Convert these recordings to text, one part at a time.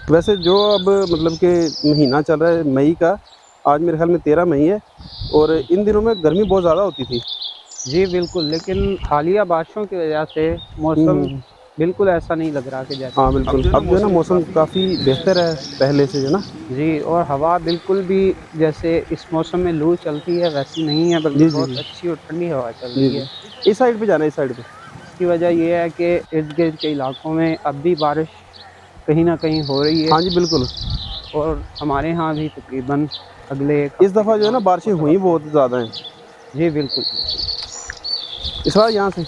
वैसे जो अब मतलब कि महीना चल रहा है मई का, आज मेरे ख्याल में 13 मई है और जी। इन दिनों में गर्मी बहुत ज़्यादा होती थी। जी, बिल्कुल, लेकिन हालिया बारिशों की वजह से हुँ, मौसम हुँ। बिल्कुल ऐसा नहीं लग रहा कि जैसा हाँ, पहले बिल्कुल। था। अब जो है ना मौसम काफ़ी बेहतर है पहले से, जो है ना? जी, और हवा बिल्कुल भी जैसे इस मौसम में लू चलती है वैसी नहीं है, बल्कि जी, जी, बहुत जी। अच्छी और ठंडी हवा चल जी, रही जी। है। इस साइड पे जाना है, इस साइड पे। इसकी वजह ये है कि इर्द-गिर्द के इलाकों में अब भी बारिश कहीं न कहीं हो रही है हाँ जी, बिल्कुल। और हमारे यहाँ भी तकरीबन अगले 1 इस हफ़्ते के दफ़ा जो है ना बाद बारिशें हुई मुतवक्किल बहुत ज़्यादा हैं। जी, बिल्कुल, बिल्कुल। इस बार यहाँ से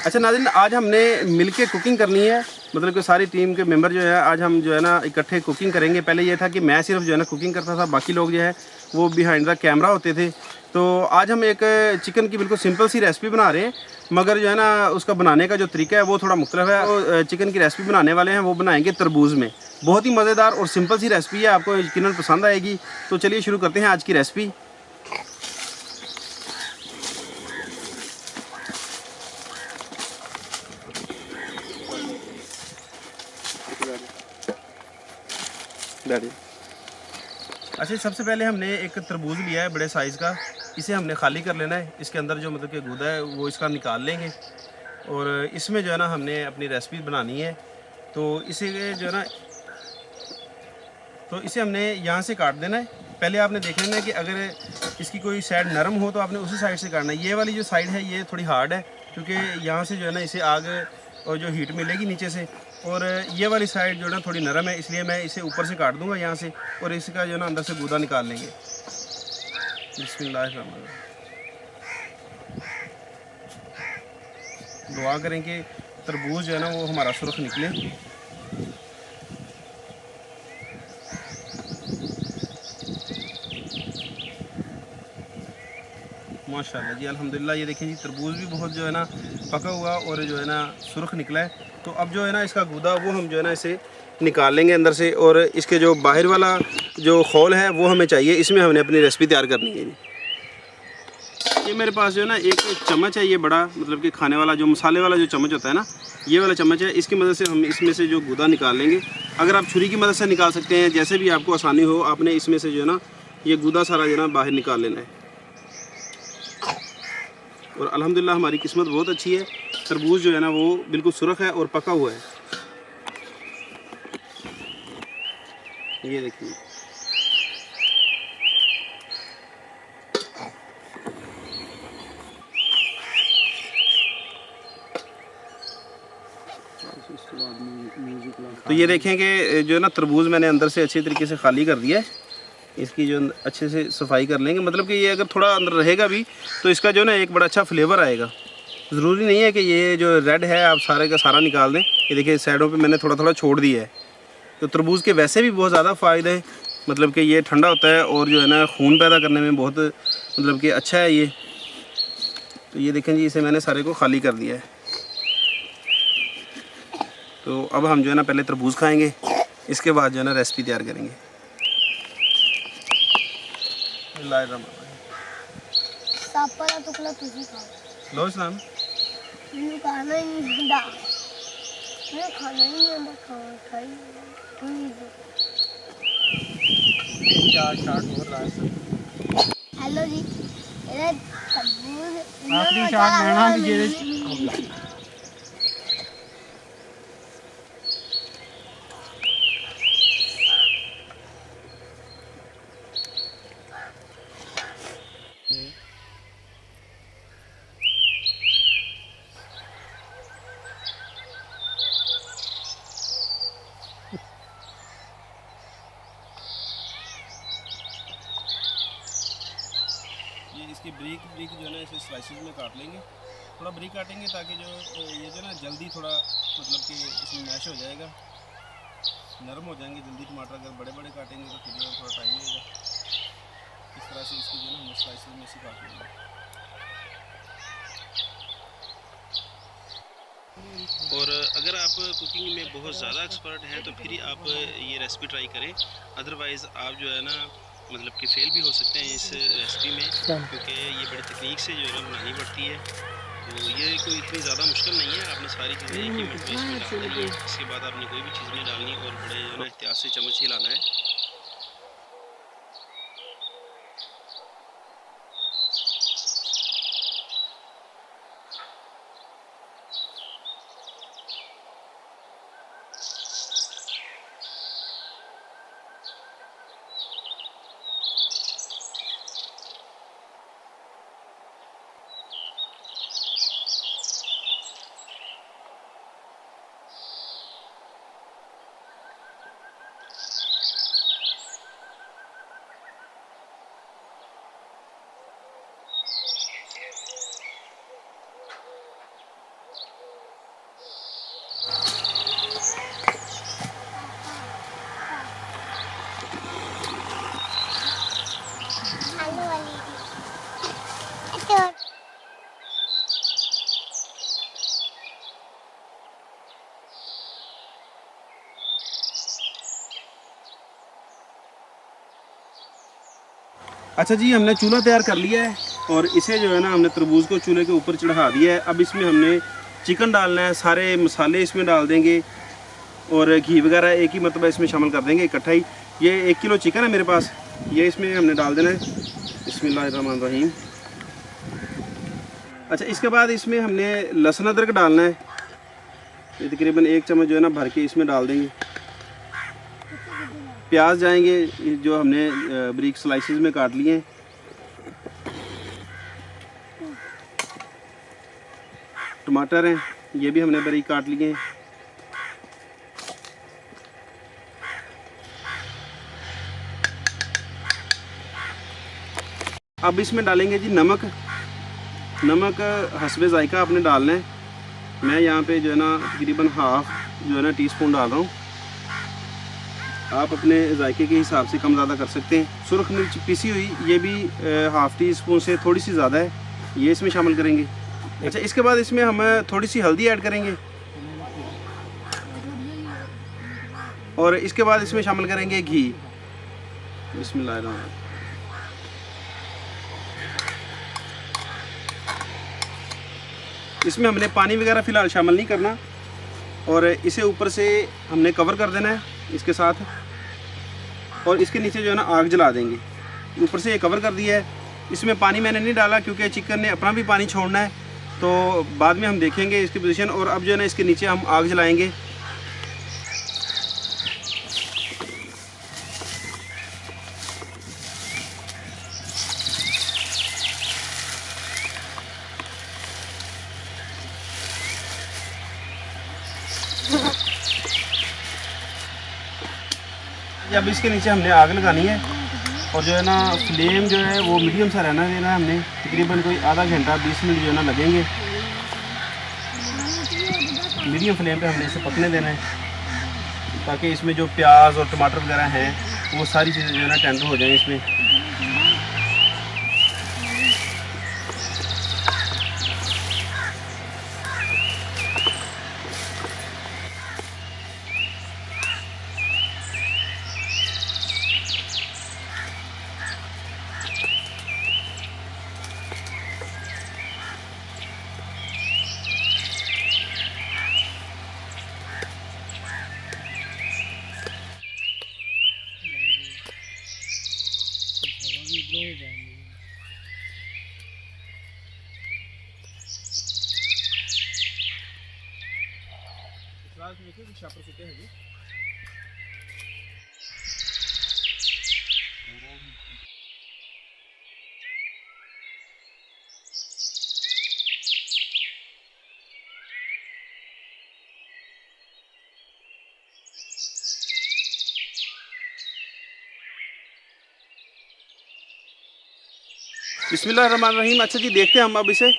अच्छा नाज़रीन, आज हमने मिलके कुकिंग करनी है। मतलब कि सारी टीम के मेंबर जो है आज हम जो है ना इकट्ठे कुकिंग करेंगे। पहले ये था कि मैं सिर्फ जो है ना कुकिंग करता था, बाकी लोग जो है वो बिहाइंड द कैमरा होते थे। तो आज हम एक चिकन की बिल्कुल सिंपल सी रेसिपी बना रहे हैं, मगर जो है ना उसका बनाने का जो तरीका है वो थोड़ा मुख्तलिफ है। तो चिकन की रेसिपी बनाने वाले हैं वो बनाएंगे तरबूज में। बहुत ही मज़ेदार और सिंपल सी रेसिपी है, आपको यकीनन पसंद आएगी। तो चलिए शुरू करते हैं आज की रेसिपी। अच्छा, सबसे पहले हमने एक तरबूज लिया है बड़े साइज़ का। इसे हमने खाली कर लेना है। इसके अंदर जो मतलब कि गूदा है वो इसका निकाल लेंगे और इसमें जो है ना हमने अपनी रेसिपी बनानी है। तो इसे जो है ना, तो इसे हमने यहाँ से काट देना है। पहले आपने देख लेना है कि अगर इसकी कोई साइड नरम हो तो आपने उसी साइड से काटना है। ये वाली जो साइड है ये थोड़ी हार्ड है, क्योंकि यहाँ से जो है ना इसे आग और जो हीट मिलेगी नीचे से। और ये वाली साइड जो है ना थोड़ी नरम है, इसलिए मैं इसे ऊपर से काट दूंगा यहाँ से और इसका जो है ना अंदर से गूदा निकाल लेंगे। बिस्मिल्लाहिर्रहमानिर्रहीम। दुआ करें कि तरबूज जो है ना वो हमारा सुर्ख निकले। माशाल्लाह जी, अल्हम्दुलिल्लाह। ये देखें जी, तरबूज भी बहुत जो है ना पका हुआ और जो है ना सुर्ख निकला है। तो अब जो है ना इसका गूदा वो हम जो है ना इसे निकाल लेंगे अंदर से, और इसके जो बाहर वाला जो खोल है वो हमें चाहिए। इसमें हमने अपनी रेसिपी तैयार करनी है जी। ये मेरे पास जो है ना एक चम्मच है, ये बड़ा मतलब कि खाने वाला जो मसाले वाला जो चम्मच होता है ना, ये वाला चम्मच है। इसकी मदद से हम इसमें से जो गूदा निकाल लेंगे। अगर आप छुरी की मदद से निकाल सकते हैं, जैसे भी आपको आसानी हो। आपने इसमें से जो है ना ये गूदा सारा जो है ना बाहर निकाल लेना है। और अल्हम्दुलिल्लाह हमारी किस्मत बहुत अच्छी है, तरबूज जो है ना वो बिल्कुल सुरख है और पका हुआ है। ये देखिए, तो ये देखें कि जो है ना तरबूज मैंने अंदर से अच्छे तरीके से खाली कर दिया है। इसकी जो अच्छे से सफाई कर लेंगे, मतलब कि ये अगर थोड़ा अंदर रहेगा भी तो इसका जो है ना एक बड़ा अच्छा फ्लेवर आएगा। ज़रूरी नहीं है कि ये जो रेड है आप सारे का सारा निकाल दें। ये देखिए साइडों पे मैंने थोड़ा थोड़ा छोड़ दिया है। तो तरबूज के वैसे भी बहुत ज़्यादा फ़ायदे हैं, मतलब कि ये ठंडा होता है और जो है ना खून पैदा करने में बहुत मतलब कि अच्छा है ये। तो ये देखें जी, इसे मैंने सारे को खाली कर दिया है। तो अब हम जो है ना पहले तरबूज खाएंगे, इसके बाद जो है ना रेसिपी तैयार करेंगे। लो इस्लाम, खाना ही नहीं आता, मैं खाना ही नहीं आता, खाई हेलो जी, ये तरबूज आखिरी शॉट लेना कि जेरे ये इसकी ब्रीक ब्रीक जो है ना इसे स्लाइसेस में काट लेंगे। थोड़ा ब्रीक काटेंगे ताकि जो ये जो है ना जल्दी थोड़ा मतलब कि इसमें मैश हो जाएगा, नरम हो जाएंगे जल्दी टमाटर। अगर बड़े बड़े काटेंगे तो फिर जो है थोड़ा टाइम लगेगा। इस तरह से इसको जो है ना हम स्लाइसेस में से काट लेंगे। और अगर आप कुकिंग में बहुत ज़्यादा एक्सपर्ट हैं तो फिर ही आप ये रेसिपी ट्राई करें, अदरवाइज़ आप जो है ना मतलब कि फ़ेल भी हो सकते हैं इस रेसिपी में, क्योंकि ये बड़ी तकनीक से जो है ना बनानी पड़ती है। तो ये कोई इतनी ज़्यादा मुश्किल नहीं है, आपने सारी चीज़ें एक ही मिनट में इसमें डाल देनी है। इसके बाद आपने कोई भी चीज़ नहीं डालनी और बड़े जो है ना एहतियात से चम्मच हिलाना है। आलू वाली अच्छा अच्छा जी, हमने चूल्हा तैयार कर लिया है और इसे जो है ना हमने तरबूज को चूल्हे के ऊपर चढ़ा दिया है। अब इसमें हमने चिकन डालना है, सारे मसाले इसमें डाल देंगे और घी वगैरह एक ही मतलब इसमें शामिल कर देंगे इकट्ठा ही। ये 1 किलो चिकन है मेरे पास, ये इसमें हमने डाल देना है। बिस्मिल्लाहिर्रहमानिर्रहीम। अच्छा, इसके बाद इसमें हमने लहसुन अदरक डालना है, ये तकरीबन 1 चम्मच जो है ना भर के इसमें डाल देंगे। प्याज जाएंगे जो हमने बारीक स्लाइसेस में काट लिए हैं। टमाटर हैं, ये भी हमने बारीक काट लिए हैं। अब इसमें डालेंगे जी नमक। नमक हस्बे जायका आपने डालना है। मैं यहाँ पे जो है ना तकरीबन हाफ जो है ना टीस्पून डाल रहा हूँ, आप अपने जायके के हिसाब से कम ज़्यादा कर सकते हैं। सुरख मिर्च पिसी हुई, ये भी हाफ टी स्पून से थोड़ी सी ज़्यादा है, ये इसमें शामिल करेंगे। अच्छा, इसके बाद इसमें हम थोड़ी सी हल्दी ऐड करेंगे और इसके बाद इसमें शामिल करेंगे घी। बिस्मिल्लाहिर्रहमानिर्रहीम। इसमें हमने पानी वगैरह फ़िलहाल शामिल नहीं करना और इसे ऊपर से हमने कवर कर देना है इसके साथ, और इसके नीचे जो है ना आग जला देंगे। ऊपर से ये कवर कर दिया है। इसमें पानी मैंने नहीं डाला क्योंकि चिकन ने अपना भी पानी छोड़ना है, तो बाद में हम देखेंगे इसकी पोजीशन। और अब जो है ना इसके नीचे हम आग जलाएंगे। अब इसके नीचे हमने आग लगानी है और जो है ना फ्लेम जो है वो मीडियम सा रहना देना है हमने। तकरीबन कोई आधा घंटा 20 मिनट जो है ना लगेंगे। मीडियम फ्लेम पे हमने इसे पकने देना है ताकि इसमें जो प्याज और टमाटर वगैरह हैं वो सारी चीज़ें जो है ना टेंडर हो जाएं इसमें। बिस्मिल्लाहिर्रहमानिर्रहीम। अच्छा जी, देखते हैं हम अब इसे।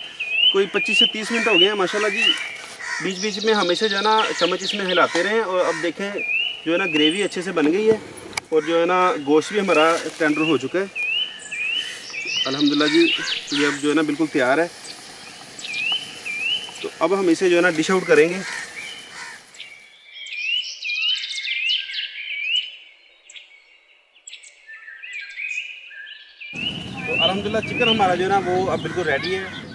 कोई 25 से 30 मिनट हो गए हैं माशाल्लाह जी। बीच बीच में हमेशा जो है ना चम्मच इसमें हिलाते रहें। और अब देखें जो है ना ग्रेवी अच्छे से बन गई है और जो है ना गोश्त भी हमारा टेंडर हो चुका है अल्हम्दुलिल्लाह जी। ये अब जो है ना बिल्कुल तैयार है। तो अब हम इसे जो है ना डिश आउट करेंगे। तो अल्हम्दुलिल्लाह चिकन हमारा जो है ना वो अब बिल्कुल रेडी है।